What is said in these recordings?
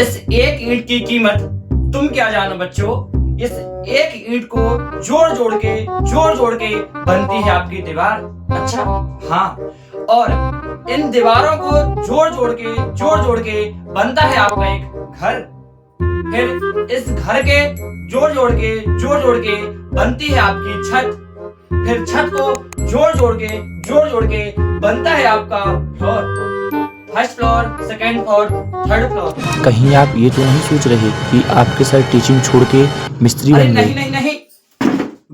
इस एक ईंट की कीमत तुम क्या जानो बच्चों। इस एक ईंट को जोड़ जोड़ के बनती है आपकी दीवार। अच्छा, हाँ, और इन दीवारों को जोड़ के बनता है आपका एक घर। फिर इस घर के जोड़ के बनती है आपकी छत। फिर छत को जोड़ के बनता है आपका floor. First floor, second floor, third floor. कहीं आप ये तो नहीं सोच रहे कि आपके सर टीचिंग छोड़ के मिस्त्री अरे बन गए? नहीं,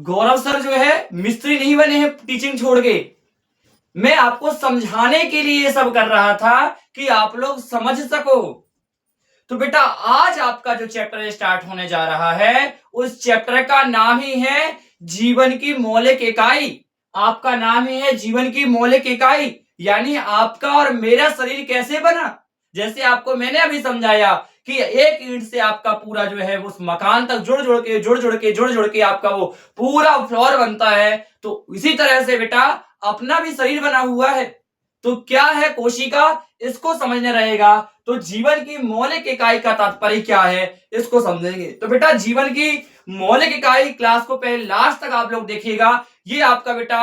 गौरव सर जो है मिस्त्री नहीं बने हैं टीचिंग छोड़ के। मैं आपको समझाने के लिए ये सब कर रहा था कि आप लोग समझ सको। तो बेटा आज आपका जो चैप्टर स्टार्ट होने जा रहा है उस चैप्टर का नाम ही है जीवन की मौलिक इकाई। आपका नाम ही है जीवन की मौलिक इकाई, यानी आपका और मेरा शरीर कैसे बना। जैसे आपको मैंने अभी समझाया कि एक ईंट से आपका पूरा जो है उस मकान तक जोड़ के आपका वो पूरा फ्लोर बनता है, तो इसी तरह से बेटा अपना भी शरीर बना हुआ है। तो क्या है कोशिका, इसको समझने रहेगा तो जीवन की मौलिक इकाई का तात्पर्य क्या है इसको समझेंगे। तो बेटा जीवन की मौलिक इकाई क्लास को पहले लास्ट तक आप लोग देखिएगा। ये आपका बेटा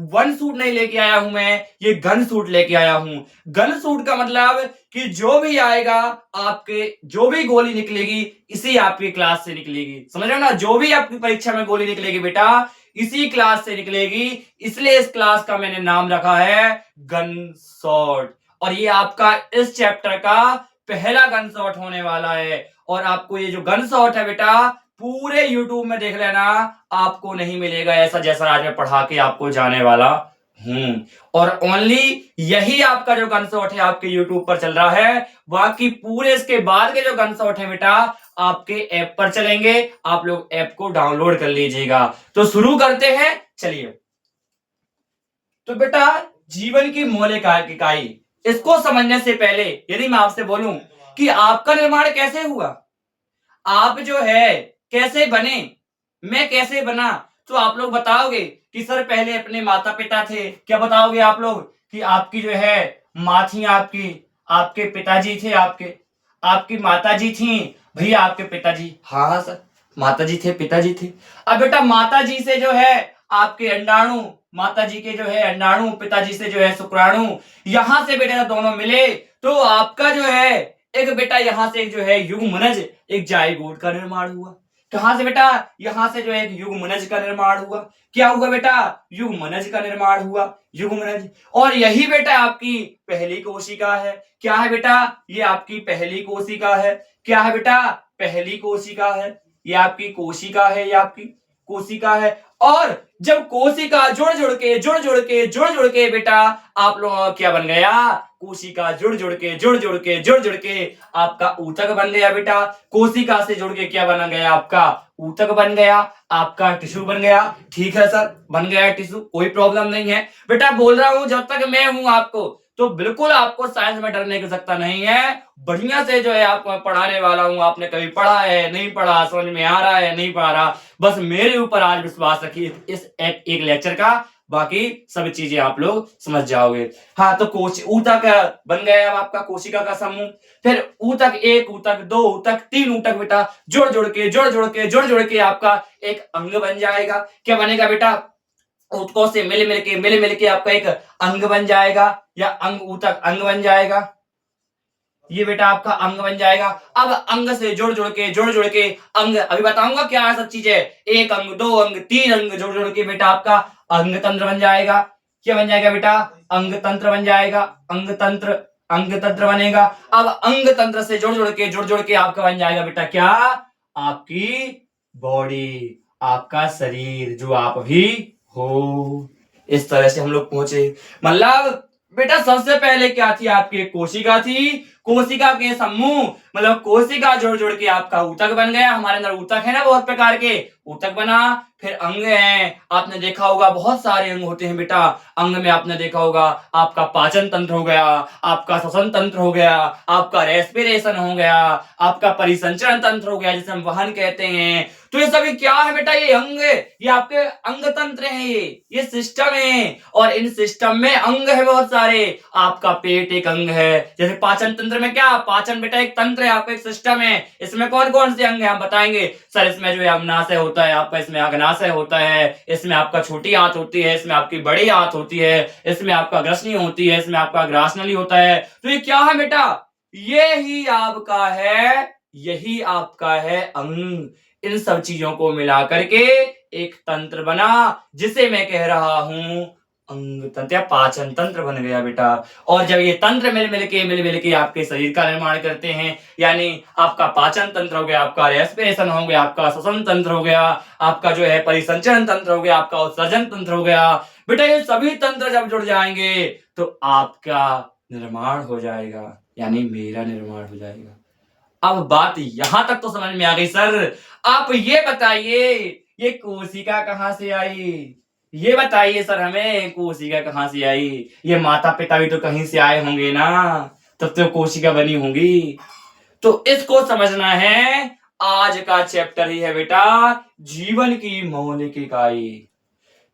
वन सूट नहीं लेके आया हूं मैं, ये गन सूट लेके आया हूं। गन सूट का मतलब कि जो भी आएगा आपके, जो भी गोली निकलेगी इसी आपकी क्लास से निकलेगी। समझ रहे हो ना, जो भी आपकी परीक्षा में गोली निकलेगी बेटा इसी क्लास से निकलेगी। इसलिए इस क्लास का मैंने नाम रखा है गन शॉट। और ये आपका इस चैप्टर का पहला गन शॉट होने वाला है। और आपको ये जो गन शॉट है बेटा पूरे YouTube में देख लेना, आपको नहीं मिलेगा ऐसा जैसा आज मैं पढ़ा के आपको जाने वाला हूं। और ओनली यही आपका जो गन शॉट है आपके YouTube पर चल रहा है। बाकी पूरे इसके बाद के जो गन शॉट है बेटा आपके ऐप पर चलेंगे। आप लोग ऐप को डाउनलोड कर लीजिएगा। तो शुरू करते हैं, चलिए। तो बेटा जीवन की मौलिक इकाई, इसको समझने से पहले यदि मैं आपसे बोलूं कि आपका निर्माण कैसे हुआ, आप जो है कैसे बने, मैं कैसे बना, तो आप लोग बताओगे कि सर पहले अपने माता पिता थे। क्या बताओगे आप लोग कि आपकी जो है माँ थी, आपके पिताजी थे, आपकी माता जी थी। भैया आपके पिताजी, हाँ सर माता जी थे, पिताजी थे। अब बेटा माता जी से जो है आपके अंडाणु, माता जी के जो है अंडाणु, पिताजी से जो है शुक्राणु, यहां से बेटा दोनों मिले तो आपका जो है एक बेटा यहां से जो है युग्मनज, एक जाइगोट का निर्माण हुआ। कहां से बेटा, यहां से जो है एक युग्मनज का निर्माण हुआ। क्या हुआ बेटा, युग्मनज का निर्माण हुआ, युग्मनज। और यही बेटा आपकी पहली कोशिका है। क्या है बेटा, ये आपकी पहली कोशिका है। क्या है बेटा, पहली कोशिका है। ये आपकी कोशिका है, ये आपकी कोशिका है। और जब कोशिका जोड़ के बेटा आप लोगों का क्या बन गया, कोशिका जोड़ के आपका ऊतक बन गया। बेटा कोशिका से जोड़ के क्या बना गया, आपका ऊतक बन गया, आपका टिश्यू बन गया। ठीक है सर, बन गया टिश्यू, कोई प्रॉब्लम नहीं है। बेटा बोल रहा हूं जब तक मैं हूं आपको, तो बिल्कुल आपको साइंस में डरने की आवश्यकता नहीं है। बढ़िया से जो है आपको मैं पढ़ाने वाला हूं। आपने कभी पढ़ा है, नहीं पढ़ा, समझ में आ रहा है, नहीं पा रहा, बस मेरे ऊपर आज विश्वास रखिए इस एक लेक्चर का, बाकी सभी चीजें आप लोग समझ जाओगे। हाँ, तो ऊतक बन गया अब आपका कोशिका का समूह। फिर ऊतक 1, ऊतक 2, ऊतक 3 ऊतक बेटा जोड़ के आपका एक अंग बन जाएगा। क्या बनेगा बेटा, ऊतकों से मिल के आपका एक अंग बन जाएगा, या अंग ऊतक अंग बन जाएगा। ये बेटा आपका अंग बन जाएगा। अब अंग से जोड़ के अंग, अभी बताऊंगा क्या है सब चीजें। एक अंग, 2 अंग, 3 अंग जोड़ के बेटा आपका अंग तंत्र बन जाएगा। क्या बन जाएगा बेटा, अंग तंत्र बन जाएगा। अंग तंत्र बनेगा। अब अंग तंत्र से जोड़ के आपका बन जाएगा बेटा क्या, आपकी बॉडी, आपका शरीर जो आप भी हो। इस तरह से हम लोग पहुंचे। मतलब बेटा सबसे पहले क्या थी, आपकी कोशिका थी, कोशिका के समूह, मतलब कोशिका जोड़ के आपका ऊतक बन गया। हमारे अंदर ऊतक है ना बहुत प्रकार के, ऊतक बना। फिर अंग है, आपने देखा होगा बहुत सारे अंग होते हैं बेटा। अंग में आपने देखा होगा आपका पाचन तंत्र हो गया, आपका श्वसन तंत्र हो गया, आपका रेस्पिरेशन हो गया, आपका परिसंचरण तंत्र हो गया जिसे हम वहन कहते हैं। तो ये सभी क्या है बेटा, ये अंग, ये आपके अंग तंत्र है, ये सिस्टम है। और इन सिस्टम में अंग है बहुत सारे। आपका पेट एक अंग है, जैसे पाचन तंत्र तंत्र में क्या, पाचन बेटा एक तंत्र है, आपका एक सिस्टम है। इसमें कौन कौन से अंग है हम बताएंगे सर। इसमें जो है अग्नाशय होता है आपका, इसमें अग्नाशय होता है, इसमें आपका छोटी आंत होती है, इसमें आपकी बड़ी आंत होती है, इसमें आपका ग्रसनी होती है, इसमें आपका ग्रासनली होता है। तो ये क्या है बेटा, यही आपका है अंग। इन सब चीजों को मिला करके एक तंत्र बना, जिसे मैं कह रहा हूं अंग तंत्र या पाचन तंत्र बन गया बेटा। और जब ये तंत्र मिल मिल के आपके शरीर का निर्माण करते हैं, यानी आपका पाचन तंत्र हो गया, आपका रेस्पिरेशन हो गया, आपका श्वसन तंत्र हो गया, आपका जो है परिसंचरण तंत्र हो गया, आपका उत्सर्जन तंत्र हो गया बेटा। ये सभी तंत्र जब जुड़ जाएंगे तो आपका निर्माण हो जाएगा, यानी मेरा निर्माण हो जाएगा। अब बात यहां तक तो समझ में आ गई सर। आप ये बताइए ये कोशिका कहां से आई, ये बताइए सर हमें, कोशिका कहां से आई। ये माता पिता भी तो कहीं से आए होंगे ना, तब तो कोशिका बनी होंगी। तो इसको समझना है। आज का चैप्टर ही है बेटा जीवन की मौलिक इकाई।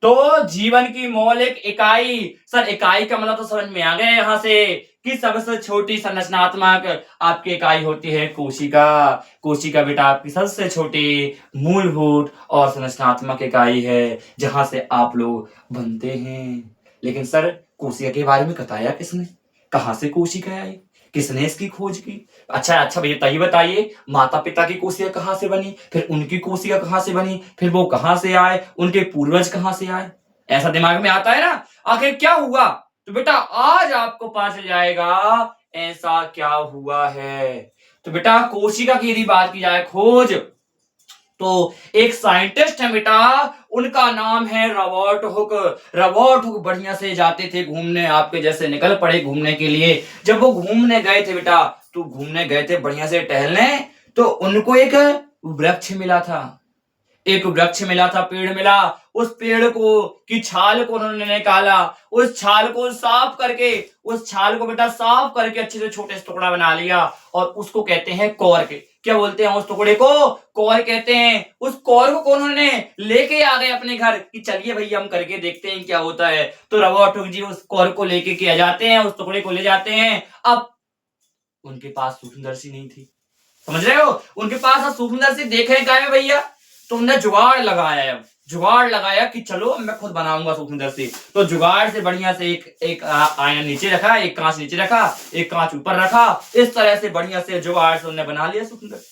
तो जीवन की मौलिक इकाई, सर इकाई का मतलब तो समझ में आ गया यहां से कि सबसे छोटी संरचनात्मक आपकी इकाई होती है कोशिका। कोशिका बेटा आपकी सबसे छोटी मूलभूत और संरचनात्मक इकाई है, जहां से आप लोग बनते हैं। लेकिन सर कोशिका के बारे में बताया किसने, कहां से कोशिका आई, किसने इसकी खोज की? अच्छा भैया ये बताइए, माता पिता की कोशिका कहां से बनी, फिर उनकी कोशिका कहां से बनी, फिर वो कहां से आए, उनके पूर्वज कहां से आए? ऐसा दिमाग में आता है ना, आखिर क्या हुआ? तो बेटा आज आपको पता चल जाएगा ऐसा क्या हुआ है। तो बेटा कोशिका की यदि बात की जाए खोज, तो एक साइंटिस्ट है बेटा, उनका नाम है रॉबर्ट हुक। रॉबर्ट हुक बढ़िया से जाते थे घूमने, आपके जैसे निकल पड़े घूमने के लिए। जब वो घूमने गए थे बेटा, तो घूमने गए थे बढ़िया से टहलने, तो उनको एक वृक्ष मिला था, पेड़ मिला। उस पेड़ को की छाल को उन्होंने निकाला, उस छाल को बेटा साफ करके अच्छे से छोटे से टुकड़ा बना लिया, और उसको कहते हैं कॉर्क। क्या बोलते हैं उस टुकड़े को? कॉर्क कहते हैं। उस कॉर्क को उन्होंने लेके आ गए अपने घर कि चलिए भैया हम करके देखते हैं क्या होता है। तो रॉबर्ट हुक जी उस कॉर्क को लेके के जाते हैं, उस टुकड़े को ले जाते हैं। अब उनके पास सूक्ष्मदर्शी नहीं थी, समझ रहे हो, उनके पास सूक्ष्मदर्शी देखे क्या है भैया, तो उन्होंने जुगाड़ लगाया कि चलो मैं खुद बनाऊंगा सूक्ष्मदर्शी। तो जुगाड़ से बढ़िया से एक आईना नीचे रखा, एक कांच नीचे रखा, एक कांच ऊपर रखा, इस तरह से बढ़िया से जुगाड़ से उन्होंने बना लिया सूक्ष्मदर्शी।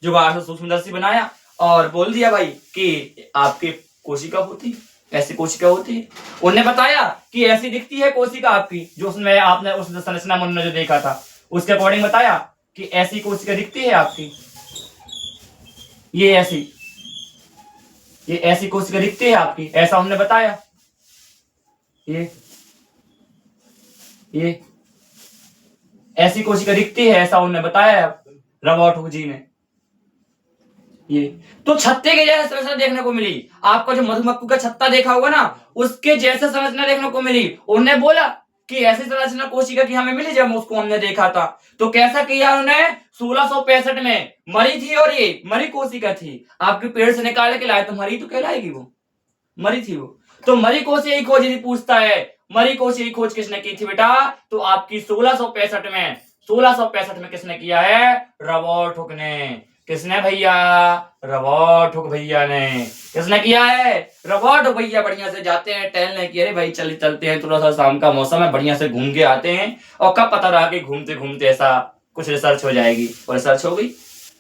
जुगाड़ से सूक्ष्मदर्शी बनाया और बोल दिया भाई कि आपकी कोशिका होती है, ऐसी कोशिका होती है। उन्होंने बताया कि ऐसी दिखती है कोशिका आपकी, जो उसमें आपने उस संरचना में जो देखा था उसके अकॉर्डिंग बताया कि ऐसी कोशिका दिखती है आपकी, ये ऐसी कोशिका दिखती है आपकी, ऐसा हमने बताया। ये ऐसी कोशिका दिखती है, ऐसा उन्होंने बताया रॉबर्ट हुक जी ने। ये तो छत्ते के जैसे संरचना देखने को मिली। आपका जो मधुमक्खी का छत्ता देखा होगा ना, उसके जैसे संरचना देखने को मिली। उन्होंने बोला कि ऐसी संरचना कोशिका की हमें मिली जब उसको हमने देखा था। तो कैसा किया उन्होंने, 1665 में मरी थी, और ये मरी कोशिका थी, आपके पेड़ से निकाल के लाए, तो मरी तो कहलाएगी, वो मरी थी वो। तो मरी कोशिका की खोज यदि पूछता है, मरी कोशिका की खोज किसने की थी बेटा, तो आपकी 1665 में किसने किया है, रॉबर्ट हुक ने। किसने भैया, रॉबर्ट हुक भैया ने। किसने किया है, रॉबर्ट हुक भैया। बढ़िया से जाते हैं टहलने की, अरे भाई चलते हैं, थोड़ा सा शाम का मौसम है, बढ़िया से घूम के आते हैं। और कब पता रहा कि घूमते घूमते ऐसा कुछ रिसर्च हो जाएगी, और रिसर्च हो गई,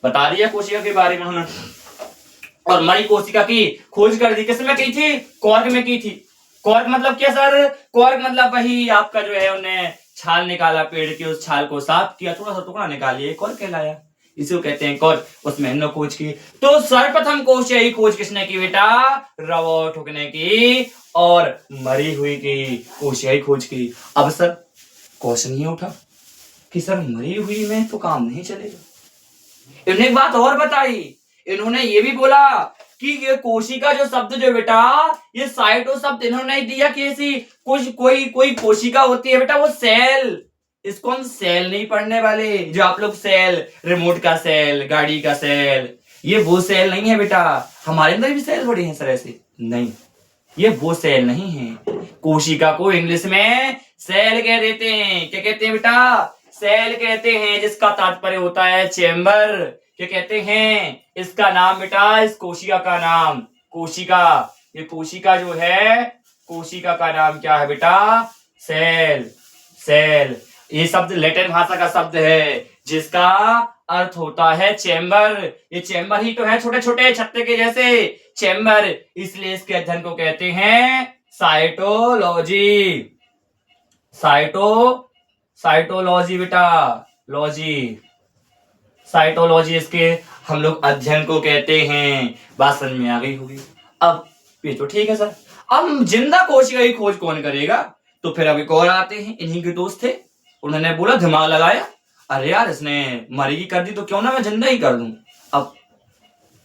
बता दिया कोशिका के बारे में उन्होंने। और मरी कोशिका की खोज कर दी, किसमें की थी, कॉर्क में की थी। कॉर्क मतलब क्या सर, कॉर्क मतलब वही आपका जो है उन्हें छाल निकाला पेड़ की, उस छाल को साफ किया, थोड़ा सा टुकड़ा निकाल लिया, कॉर्क कहलाया, इसे कहते हैं कॉर्क। उसमें हमने खोज की। तो सर्वप्रथम खोज किसने की बेटा, रॉबर्ट हुक ने की, और मरी हुई की कोशिका खोज की। अब सर क्वेश्चन ये उठा कि सर मरी हुई में तो काम नहीं चलेगा। इन्होंने एक बात और बताई, इन्होंने ये भी बोला कि ये कोशिका जो शब्द जो बेटा, ये साइटो शब्द इन्होंने दिया कि ऐसी कोई कोशिका होती है बेटा, वो सेल। इसको हम सेल नहीं पढ़ने वाले, जो आप लोग सेल, रिमोट का सेल, गाड़ी का सेल, ये वो सेल नहीं है बेटा। हमारे अंदर भी सेल थोड़ी है सर, ऐसे नहीं, ये वो सेल नहीं है। कोशिका को इंग्लिश में सेल कह देते हैं। क्या कहते हैं बेटा, सेल कहते हैं, जिसका तात्पर्य होता है चेम्बर। क्या कहते हैं इसका नाम बेटा, इस कोशिका का नाम, कोशिका। ये कोशिका जो है, कोशिका का नाम क्या है बेटा? सेल। सेल ये शब्द लैटिन भाषा का शब्द है, जिसका अर्थ होता है चेम्बर। ये चेम्बर ही तो है, छोटे छोटे छत्ते के जैसे चेम्बर, इसलिए इसके अध्ययन को कहते हैं साइटोलॉजी। साइटोलॉजी बेटा, लॉजी, साइटोलॉजी इसके हम लोग अध्ययन को कहते हैं। बात समझ में आ गई होगी। अब ये तो ठीक है सर, अब जिंदा कोशिका की खोज कौन करेगा? तो फिर अब एक और आते हैं, इन्हीं के दोस्त थे, उन्होंने बोला, दिमाग लगाया, अरे यार इसने मरी की कर दी तो क्यों ना मैं जिंदा ही कर दूं। अब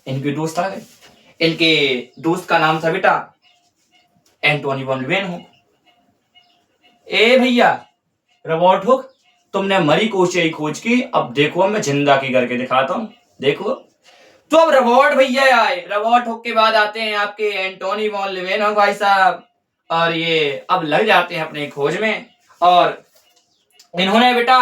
इनके दोस्त आ गए, इनके दोस्त का नाम था बेटा एंटोनी वॉन लीeuwenhoek। ए भैया रॉबर्ट हुक, तुमने मरी कोशिका की खोज की, अब देखो मैं जिंदा की करके दिखाता हूं, देखो। तो अब रॉबर्ट भैया आए, रॉबर्ट हुक के बाद आते हैं आपके एंटोनी वॉन लीeuwenhoek भाई साहब, और ये अब लग जाते हैं अपने खोज में। और इन्होंने बेटा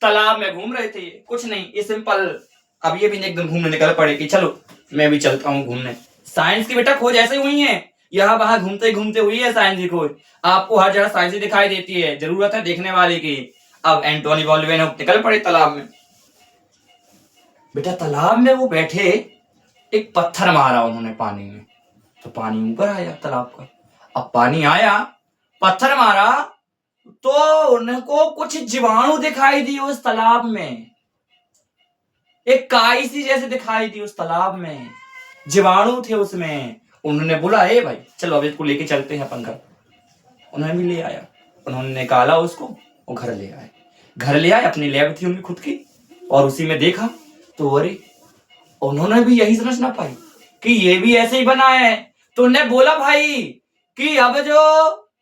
तालाब में घूम रहे थे, कुछ नहीं, ये सिंपल, अब ये भी एक दिन घूमने निकल पड़े कि चलो मैं भी चलता हूँ घूमने। साइंस की बेटा खोज ऐसे हुई है, यहाँ वहां घूमते घूमते हुई है साइंस की खोज। आपको हर जगह साइंस ही दिखाई देती है, जरूरत है देखने वाले की। अब एंटोनी वॉन लीeuwenhoek निकल पड़े तालाब में। बेटा तालाब में वो बैठे, एक पत्थर मारा उन्होंने पानी में, तो पानी ऊपर आया तालाब का। अब पानी आया, पत्थर मारा, तो उनको कुछ जीवाणु दिखाई दी उस तालाब में, एक काई सी जैसे दिखाई दी उस तालाब में, जीवाणु थे उसमें। उन्होंने बोला, ए भाई चलो अब इसको लेके चलते हैं अपन घर। उन्होंने भी ले आया, उन्होंने निकाला उसको और घर ले आए। घर ले आए, अपनी लैब थी उनकी खुद की, और उसी में देखा तो अरे, उन्होंने भी यही समझ ना पाई कि ये भी ऐसे ही बना है। तो उन्होंने बोला भाई कि अब जो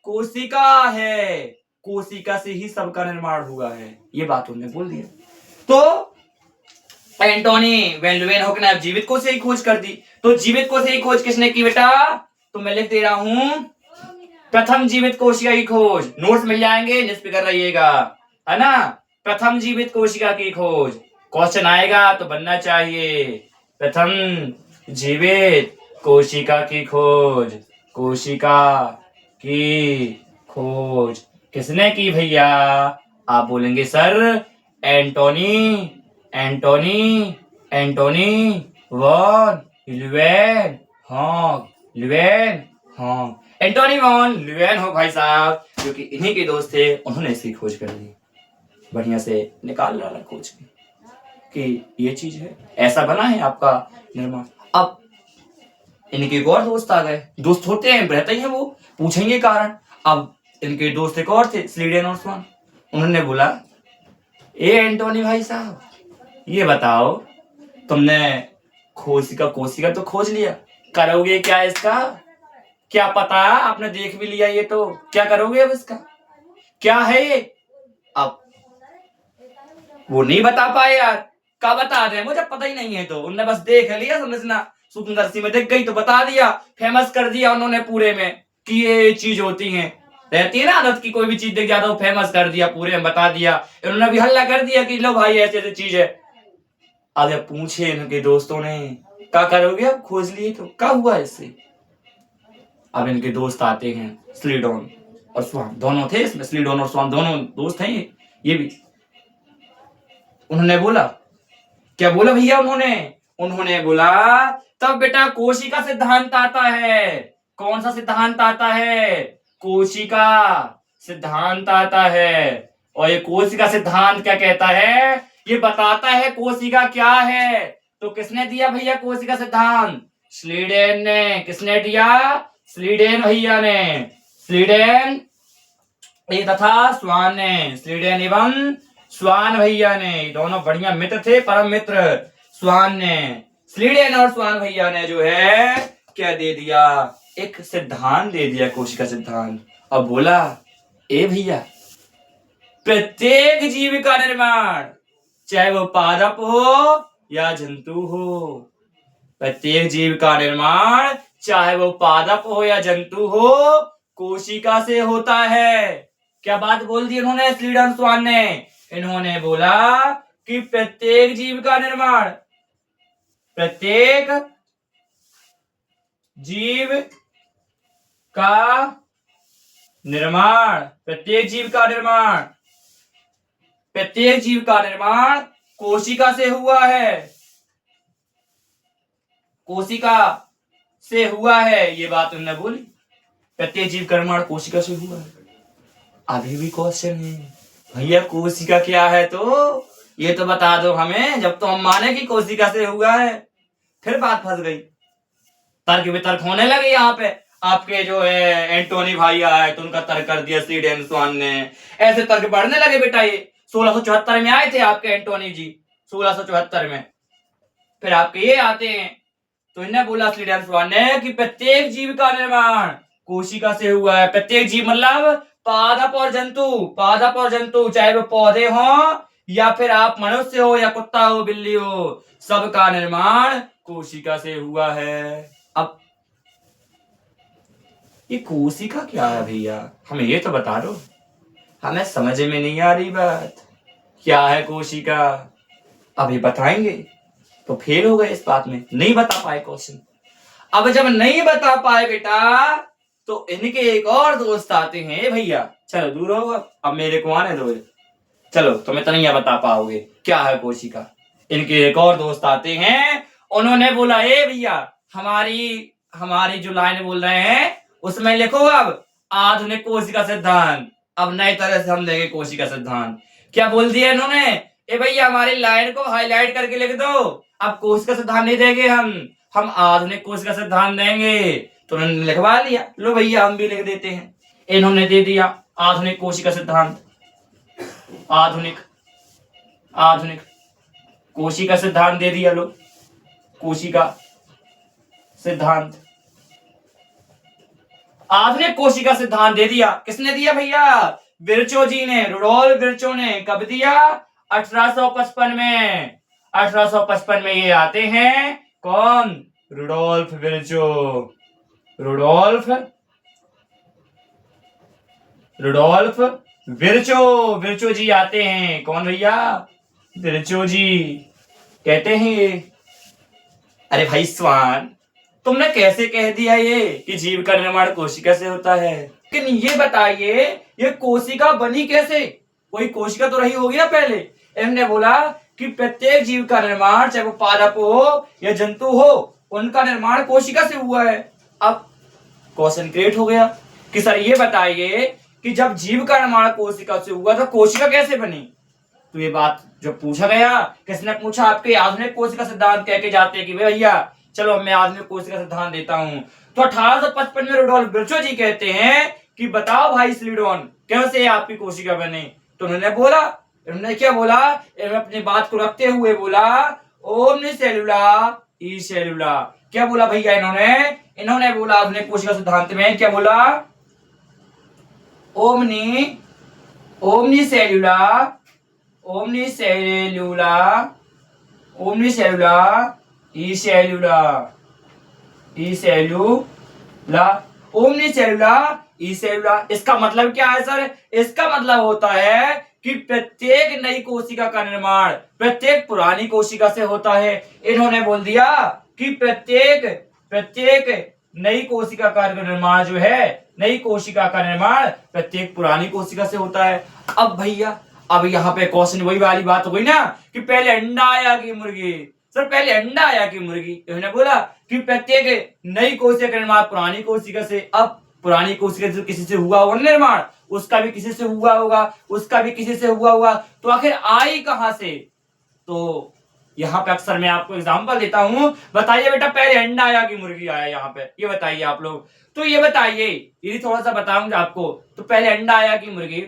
कोशिका है, कोशिका से ही सबका निर्माण हुआ है, ये बात उन्होंने बोल दिया। तो एंटोनी वॉन लीeuwenhoek ने जीवित कोशिका की खोज कर दी। तो जीवित कोशिका की खोज किसने की बेटा? तो मैं लिख दे रहा हूं, प्रथम जीवित कोशिका की खोज। नोट्स मिल जाएंगे, निष्फिक्र रहिएगा, है ना। प्रथम जीवित कोशिका की खोज, क्वेश्चन आएगा तो बनना चाहिए, प्रथम जीवित कोशिका की खोज। कोशिका की खोज किसने की भैया? आप बोलेंगे sir Antonie van Leeuwenhoek. Antonie van Leeuwenhoek भाई साहब, जो कि इन्हीं के दोस्त थे, उन्होंने इसकी खोज कर दी, बढ़िया से निकाल डाला खोज की कि ये चीज है, ऐसा बना है आपका निर्माण। अब इनके एक और दोस्त आ गए, दोस्त होते हैं, रहते ही हैं वो, पूछेंगे कारण। अब इनके दोस्त एक और थे, स्लीडेन और स्वान। उन्होंने बोला, ए एंटोनी भाई साहब, ये बताओ, तुमने कोशिका तो खोज लिया, करोगे क्या इसका? क्या पता, आपने देख भी लिया ये, तो क्या करोगे अब इसका, क्या है ये? अब वो नहीं बता पाए यार, क्या बता रहे हैं, मुझे पता ही नहीं है। तो उन्होंने बस देख लिया, समझना, सुंदरसी में दिख गई तो बता दिया, फेमस कर दिया उन्होंने पूरे में कि ये चीज होती है, रहती है ना आदत की, कोई भी चीज दिख जाता है फेमस कर दिया, पूरे में बता दिया। इन्होंने भी हल्ला कर दिया कि लो भाई ऐसी ऐसी चीज है। अब पूछे इनके दोस्तों ने, क्या करोगे अब, खोज लिए तो क्या हुआ इससे? अब इनके दोस्त आते हैं, स्लीडोन और स्वान, दोनों थे इसमें, स्लीडोन और स्वान दोनों दोस्त हैं ये भी। उन्होंने बोला, क्या बोला भैया उन्होंने बोला, तब बेटा कोशिका सिद्धांत आता है। कौन सा सिद्धांत आता है? कोशिका सिद्धांत आता है। और ये कोशिका सिद्धांत क्या कहता है? ये बताता है कोशिका क्या है। तो किसने दिया भैया कोशिका सिद्धांत? स्लीडेन ने। किसने दिया? स्लीडेन भैया ने। स्लीडेन तथा स्वान ने। स्लीडेन एवं स्वान भैया ने, दोनों बढ़िया मित्र थे, परम मित्र। स्वान ने, स्लीडेन और स्वान भैया ने जो है क्या दे दिया? एक सिद्धांत दे दिया, कोशिका सिद्धांत। अब बोला, ए भैया, प्रत्येक जीव का निर्माण, चाहे वो पादप हो या जंतु हो, प्रत्येक जीव का निर्माण, चाहे वो पादप हो या जंतु हो, कोशिका से होता है। क्या बात बोल दी उन्होंने, स्लीडेन स्वान ने? इन्होंने बोला कि प्रत्येक जीव का निर्माण, प्रत्येक जीव का निर्माण, प्रत्येक जीव का निर्माण, प्रत्येक जीव का निर्माण कोशिका से हुआ है, कोशिका से हुआ है। ये बात उन्होंने बोली, प्रत्येक जीव का निर्माण कोशिका से हुआ है। अभी भी क्वेश्चन है, भैया कोशिका क्या है, तो ये तो बता दो हमें। जब तो हम माने कि कोशिका से हुआ है, फिर बात फंस गई, तर्क वितर्क होने लगे यहाँ पे। आपके जो है एंटोनी भाई आए तो उनका तर्क कर दिया सीडेन स्वान ने, ऐसे तर्क बढ़ने लगे बेटा। ये 1674 में आए थे आपके एंटोनी जी, 1674 में। फिर आपके ये आते हैं तो इन्हें बोला सीडेन स्वान ने कि प्रत्येक जीव का निर्माण कोशिका से हुआ है। प्रत्येक जीव मतलब पादप और जंतु, पादप और जंतु, चाहे वो पौधे हो या फिर आप मनुष्य हो या कुत्ता हो बिल्ली हो, सबका निर्माण कोशिका से हुआ है। अब ये कोशिका क्या है भैया, हमें ये तो बता दो, हमें समझ में नहीं आ रही बात, क्या है कोशिका। अभी बताएंगे तो फेल हो गए इस बात में, नहीं बता पाए क्वेश्चन। अब जब नहीं बता पाए बेटा तो इनके एक और दोस्त आते हैं, भैया चलो दूर हो, अब मेरे को आने दो, चलो तुम्हें तो नहीं बता पाओगे क्या है कोशिका। इनके एक और दोस्त आते हैं, उन्होंने बोला ए भैया हमारी हमारी जो लाइन बोल रहे हैं उसमें लिखो अब आधुनिक कोशिका सिद्धांत। अब नई तरह से हम देंगे कोशिका सिद्धांत। क्या बोल दिया इन्होंने, ए भैया हमारी लाइन को हाईलाइट करके लिख दो, अब कोशिका सिद्धांत नहीं देंगे हम आधुनिक कोशिका सिद्धांत देंगे। तो उन्होंने लिखवा लिया, लो भैया हम भी लिख देते हैं। इन्होंने दे दिया आधुनिक कोशिका सिद्धांत, आधुनिक आधुनिक कोशिका सिद्धांत दे दिया, लो कोशिका सिद्धांत, आधुनिक कोशिका सिद्धांत दे दिया। किसने दिया भैया, विर्चो जी ने, रुडोल्फ विर्चो ने। कब दिया, 1855 में। 1855 में ये आते हैं, कौन, रुडोल्फ विर्चो, रुडोल्फ विर्चो जी आते हैं। कौन भैया, विर्चो जी। कहते हैं अरे भाई स्वान तुमने कैसे कह दिया ये कि जीव का निर्माण कोशिका से होता है, लेकिन ये बताइए ये कोशिका बनी कैसे, कोई कोशिका तो रही होगी ना पहले। इन्होंने बोला कि प्रत्येक जीव का निर्माण, चाहे वो पादप हो या जंतु हो, उनका निर्माण कोशिका से हुआ है। अब क्वेश्चन क्रिएट हो गया कि सर ये बताइए कि जब जीव का निर्माण कोशिका से हुआ तो कोशिका कैसे बनी। तो ये बात जब पूछा गया, किसने पूछा, आपके आधुनिक कोशिका सिद्धांत कह के जाते हैं कि भैया चलो मैं आधुनिक कोशिका सिद्धांत देता हूं। तो 1855 में रुडोल्फ विर्चो जी कहते हैं कि बताओ भाई स्लीडोन कैसे आपकी कोशिका बने। तो उन्होंने बोला, इन्होंने क्या बोला, अपनी बात को रखते हुए बोला ओमनी सेलुला ई सेलुला। क्या बोला भैया इन्होंने बोला आधुनिक कोशिका सिद्धांत में, क्या बोला, ओमनी सेलुला ई सेलुला। इसका मतलब क्या है सर, इसका मतलब होता है कि प्रत्येक नई कोशिका का निर्माण प्रत्येक पुरानी कोशिका से होता है। इन्होंने बोल दिया कि प्रत्येक नई कोशिका का निर्माण जो है, नई कोशिका का निर्माण प्रत्येक पुरानी कोशिका से होता है। अब भैया अब यहाँ पे क्वेश्चन वही वाली बात हो गई ना कि पहले अंडा आया कि मुर्गी। सर पहले अंडा आया कि मुर्गी। इन्होंने बोला कि प्रत्येक नई कोशिका का निर्माण पुरानी कोशिका से। अब पुरानी कोशिका से किसी से हुआ होगा निर्माण, उसका भी किसी से हुआ होगा, उसका भी किसी से हुआ होगा, तो आखिर आई कहां से। तो यहाँ पे अक्सर मैं आपको एग्जांपल देता हूं, बताइए बेटा पहले अंडा आया कि मुर्गी आया, यहाँ पे ये बताइए आप लोग। तो ये बताइए, यदि थोड़ा सा बताऊंगा आपको, तो पहले अंडा आया कि मुर्गी।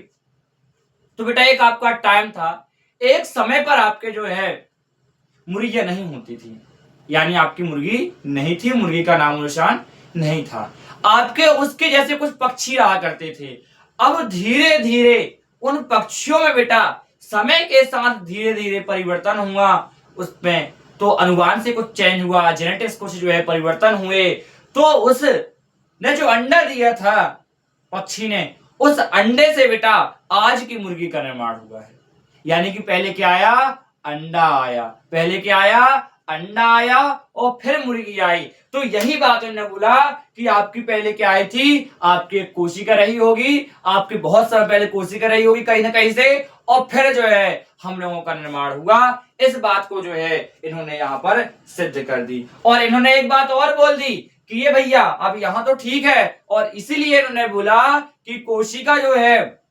तो बेटा एक आपका टाइम था, एक समय पर आपके जो है मुर्गियां नहीं होती थी, यानी आपकी मुर्गी नहीं थी, मुर्गी का नामो निशान नहीं था। आपके उसके जैसे कुछ पक्षी रहा करते थे। अब धीरे धीरे उन पक्षियों में बेटा समय के साथ धीरे धीरे परिवर्तन हुआ उसमें, तो अनुवांशिक से कुछ चेंज हुआ, जेनेटिक्स कुछ जो है परिवर्तन हुए। तो उस ने जो अंडा दिया था पक्षी ने, उस अंडे से बेटा आज की मुर्गी का निर्माण हुआ है। यानी कि पहले क्या आया, अंडा आया, पहले क्या आया, अंडा आया और फिर मुर्गी आई। तो यही बात उन्होंने बोला कि आपकी पहले क्या आई थी, आपकी एक कोशिका रही होगी, आपकी बहुत समय पहले कोशिका रही होगी कहीं ना कहीं से, और फिर जो है हम लोगों का निर्माण हुआ। इस बात को जो है इन्होंने यहाँ पर सिद्ध कर दी। और इन्होंने एक बात और बोल दी कि ये भैया अब यहाँ तो ठीक है, और इसीलिए इन्होंने बोला कि कोशिका जो है,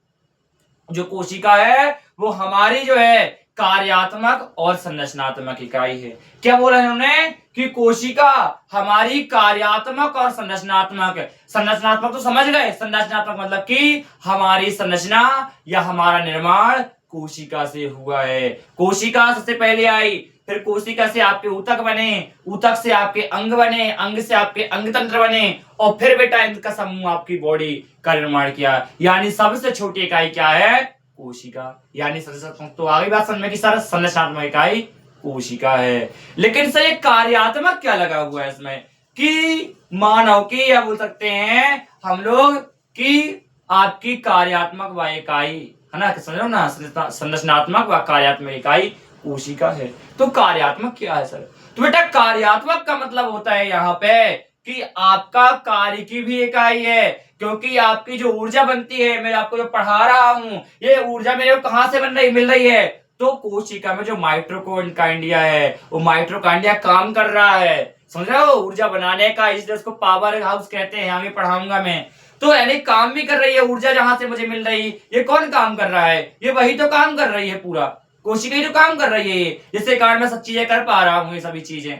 जो कोशिका है वो हमारी जो है कार्यात्मक और संरचनात्मक इकाई है। क्या बोला इन्होंने कि कोशिका हमारी कार्यात्मक और संरचनात्मक, संरचनात्मक तो समझ गए, संरचनात्मक मतलब कि हमारी संरचना या हमारा निर्माण कोशिका से हुआ है। कोशिका सबसे पहले आई, फिर कोशिका से आपके ऊतक बने, ऊतक से आपके अंग बने, अंग से आपके अंग तंत्र बने, और फिर बेटा इनका समूह आपकी बॉडी का निर्माण किया। यानी सबसे छोटी इकाई क्या है, कोशिका। यानी तो आगे बात समझ में कि सर संरचनात्मक इकाई कोशिका है। लेकिन सर ये कार्यात्मक क्या लगा हुआ है इसमें, कि मानव की, या बोल सकते हैं हम लोग कि आपकी कार्यात्मक व इकाई है ना, समझ लो ना, संरचनात्मक व कार्यात्मक इकाई कोशिका है। तो कार्यात्मक क्या है सर, तो बेटा कार्यात्मक का मतलब होता है यहाँ पे कि आपका कार्य की भी इकाई है, क्योंकि आपकी जो ऊर्जा बनती है, मैं आपको जो पढ़ा रहा हूं, ये ऊर्जा मेरे को कहां से मिल रही है, तो कोशिका में जो माइटोकॉन्ड्रिया है वो माइटोकॉन्ड्रिया काम कर रहा है, समझ रहे हो, ऊर्जा बनाने का, इसलिए उसको पावर हाउस कहते हैं, आगे पढ़ाऊंगा मैं। तो यानी काम भी कर रही है ऊर्जा, जहां से मुझे मिल रही, ये कौन काम कर रहा है, ये वही तो काम कर रही है, पूरा कोशिका ही तो काम कर रही है, जिसके कारण मैं सब चीजें कर पा रहा हूं, ये सभी चीजें।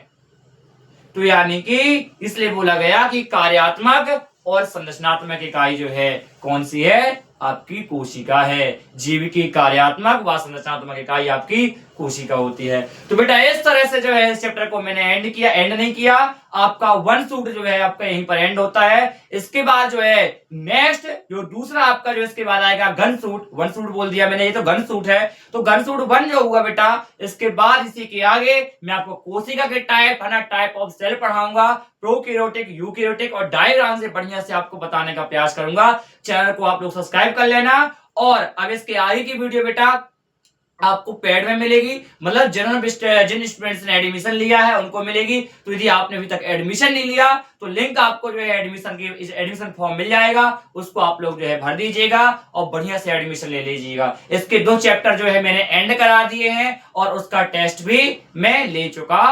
तो यानी कि इसलिए बोला गया कि कार्यात्मक और संरचनात्मक इकाई जो है कौन सी है, आपकी कोशिका है। जीव की कार्यात्मक व संरचनात्मक इकाई आपकी कोशिका होती है। तो बेटा इस तरह से जो है इस चैप्टर को मैंने एंड किया, एंड नहीं किया, आपका वन सूट जो है आपका यहीं पर एंड होता है। इसके बाद जो है नेक्स्ट जो दूसरा आपका जो इसके बाद आएगा गन सूट, वन सूट बोल दिया मैंने, ये तो गन सूट है, तो गन सूट वन जो हुआ बेटा, इसके बाद इसी के आगे मैं आपको कोशिका के टाइप है ना, टाइप ऑफ सेल पढ़ाऊंगा, प्रोकैरियोटिक, यूकैरियोटिक और डायग्राम से बढ़िया से आपको बताने का प्रयास करूंगा। चैनल को आप लोग सब्सक्राइब कर लेना। और अब इसके आगे की वीडियो बेटा आपको पेड में मिलेगी, मतलब जिन स्टूडेंट्स ने एडमिशन लिया है उनको मिलेगी। तो यदि आपने अभी तक एडमिशन नहीं लिया तो लिंक आपको जो है एडमिशन फॉर्म मिल जाएगा, उसको आप लोग जो है भर दीजिएगा और बढ़िया से एडमिशन ले लीजिएगा। इसके 2 चैप्टर जो है मैंने एंड करा दिए हैं और उसका टेस्ट भी मैं ले चुका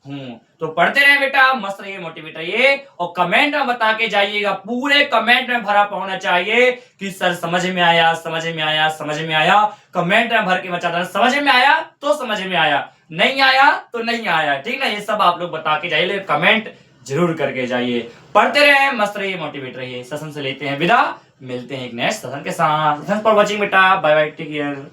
हूं। तो पढ़ते रहे बेटा, मस्त रहिए, मोटिवेट रहिए, और कमेंट में बता के जाइएगा, पूरे कमेंट में भरा होना चाहिए कि सर समझ में आया, समझ में आया, समझ में आया। कमेंट में भर के बता देना, समझ में आया तो समझ में आया, नहीं आया तो नहीं आया, ठीक ना, ये सब आप लोग बता के जाइए, कमेंट जरूर करके जाइए। पढ़ते रहे, मस्त रहिए, मोटिवेट रहिए। सेशन से लेते हैं विदा, मिलते हैं एक नेक्स्ट सेशन के साथ। थैंक्स फॉर वॉचिंग बेटा, बाय बाय, टेक केयर।